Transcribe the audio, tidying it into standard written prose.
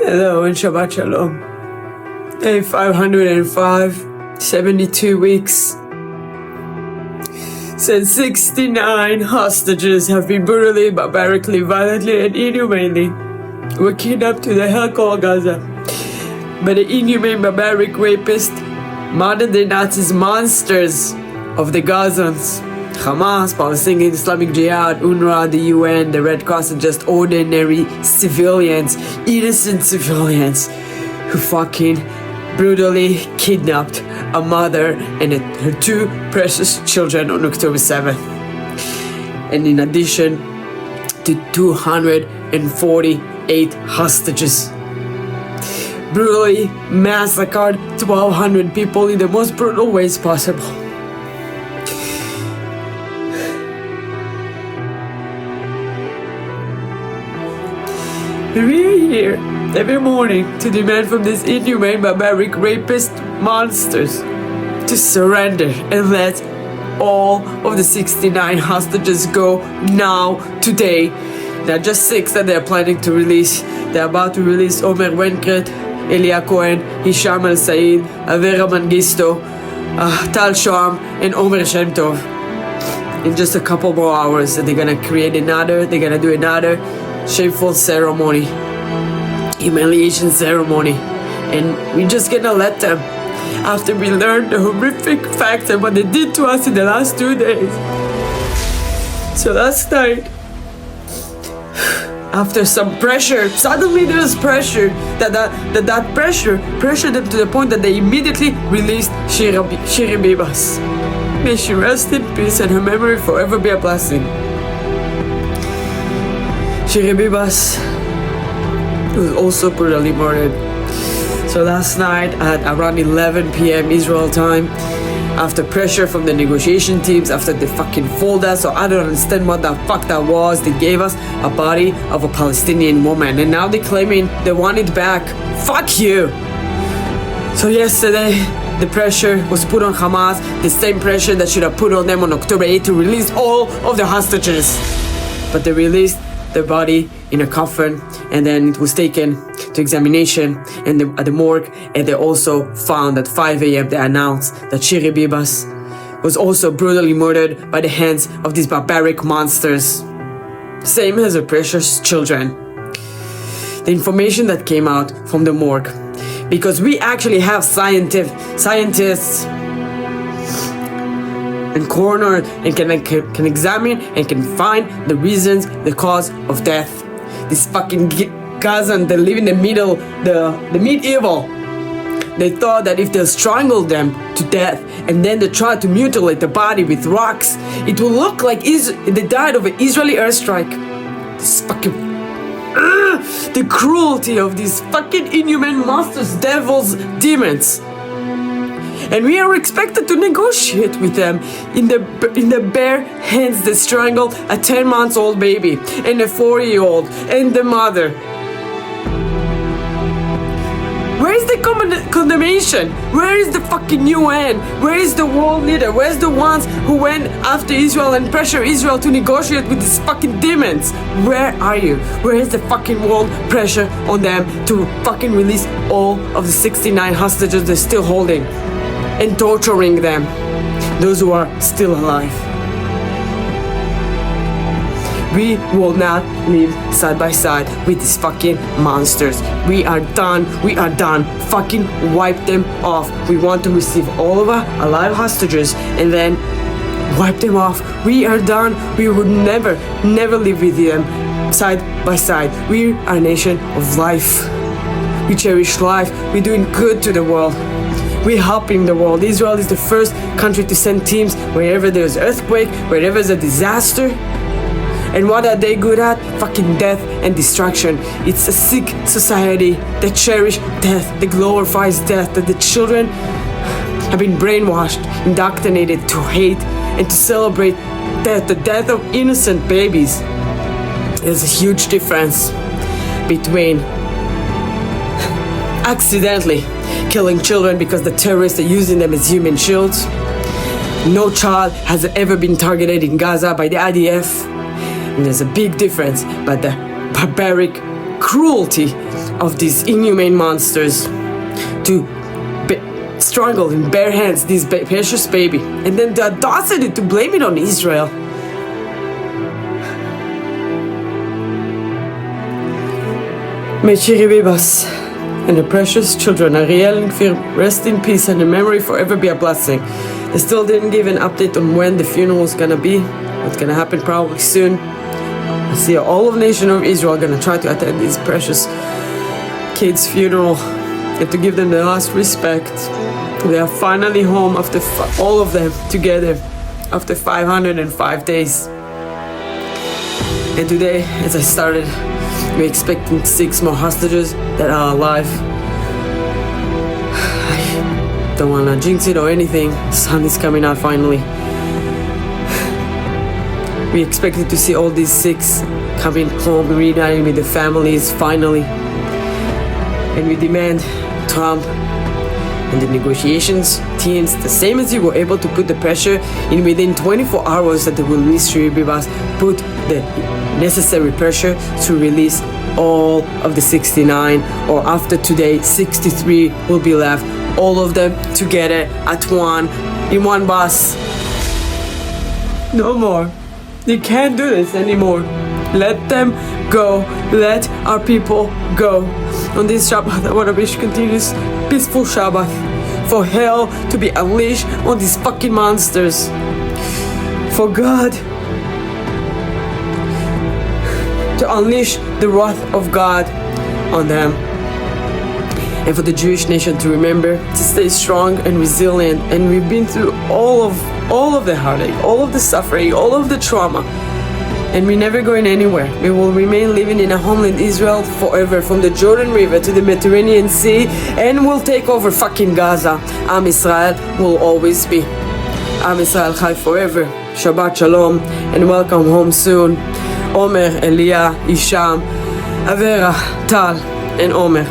Hello and Shabbat Shalom. Day 505, 72 weeks. Since 69 hostages have been brutally, barbarically, violently, and inhumanely were kidnapped to the hell called Gaza by the inhumane, barbaric rapist, modern-day Nazis, monsters of the Gazans. Hamas, Palestinian Islamic Jihad, UNRWA, the UN, the Red Cross, and just ordinary civilians, innocent civilians, who fucking brutally kidnapped a mother and her two precious children on October 7th. And in addition to 248 hostages. Brutally massacred 1,200 people in the most brutal ways possible. We are here every morning to demand from these inhumane, barbaric, rapist monsters to surrender and let all of the 69 hostages go now, today. There are just 6 that they're planning to release. They're about to release Omer Wenkret, Elia Cohen, Hisham Al-Said, Avera Mengistu, Tal Shoam, and Omer Shem Tov. In just a couple more hours, they're gonna they're gonna do another shameful ceremony, humiliation ceremony, and we're just gonna let them, after we learned the horrific facts of what they did to us in the last 2 days. So last night, after some pressure, suddenly there's pressure, that pressure pressured them to the point that they immediately released Shiri Bibas. May she rest in peace and her memory forever be a blessing. Shiri Bibas was also brutally murdered. So last night at around 11 p.m. Israel time, after pressure from the negotiation teams, after they fucking fooled us, so I don't understand what the fuck that was, they gave us a body of a Palestinian woman, and now they're claiming they want it back. Fuck you! So yesterday, the pressure was put on Hamas, the same pressure that should have put on them on October 8th to release all of the hostages. But they released their body in a coffin, and then it was taken to examination at the morgue, and they also found at 5 a.m. they announced that Shiri Bibas was also brutally murdered by the hands of these barbaric monsters, same as her precious children. The information that came out from the morgue, because we actually have scientists and coroner and can examine and can find the reasons, the cause of death. This fucking Gazan, they live in the middle, the medieval. They thought that if they strangled them to death and then they tried to mutilate the body with rocks, it will look like they died of an Israeli airstrike. This fucking the cruelty of these fucking inhuman monsters, devils, demons. And we are expected to negotiate with them in the bare hands that strangled a 10-month-old baby and a 4-year-old and the mother. Where is the condemnation? Where is the fucking UN? Where is the world leader? Where's the ones who went after Israel and pressure Israel to negotiate with these fucking demons? Where are you? Where is the fucking world pressure on them to fucking release all of the 69 hostages they're still holding? And torturing them, those who are still alive. We will not live side by side with these fucking monsters. We are done. Fucking wipe them off. We want to receive all of our alive hostages and then wipe them off. We are done. We would never live with them side by side. We are a nation of life. We cherish life. We're doing good to the world. We're helping the world. Israel is the first country to send teams wherever there's earthquake, wherever there's a disaster. And what are they good at? Fucking death and destruction. It's a sick society that cherish death, that glorifies death, that the children have been brainwashed, indoctrinated to hate and to celebrate death, the death of innocent babies. There's a huge difference between accidentally killing children because the terrorists are using them as human shields. No child has ever been targeted in Gaza by the IDF. And there's a big difference, but the barbaric cruelty of these inhumane monsters to strangle in bare hands this precious baby, and then the audacity to blame it on Israel. May Shiri Bibas and the precious children, Ariel and Kfir, rest in peace, and the memory forever be a blessing. They still didn't give an update on when the funeral is gonna be. It's gonna happen probably soon. I see all of nation of Israel gonna try to attend these precious kids' funeral and to give them the last respect. They are finally home after all of them together after 505 days. And today, as I started, we're expecting 6 more hostages that are alive. I don't want to jinx it or anything. The sun is coming out finally. We expected to see all these 6 coming home, reuniting with their families finally. And we demand Trump and the negotiations teams, the same as you were able to put the pressure in within 24 hours that they will release Shiri Bibas, put the necessary pressure to release all of the 69, or after today 63 will be left, all of them together at one, in one bus. No more. You can't do this anymore. Let them go. Let our people go. On this Shabbat, I want to wish continuous peaceful Shabbat, for hell to be unleashed on these fucking monsters. For God to unleash the wrath of God on them. And for the Jewish nation to remember to stay strong and resilient. And we've been through all of the heartache, all of the suffering, all of the trauma. And we're never going anywhere. We will remain living in a homeland Israel forever, from the Jordan River to the Mediterranean Sea, and we'll take over fucking Gaza. Am Israel will always be. Am Israel Chai forever. Shabbat Shalom, and welcome home soon. Omer, Elia, Isham, Avera, Tal, and Omer.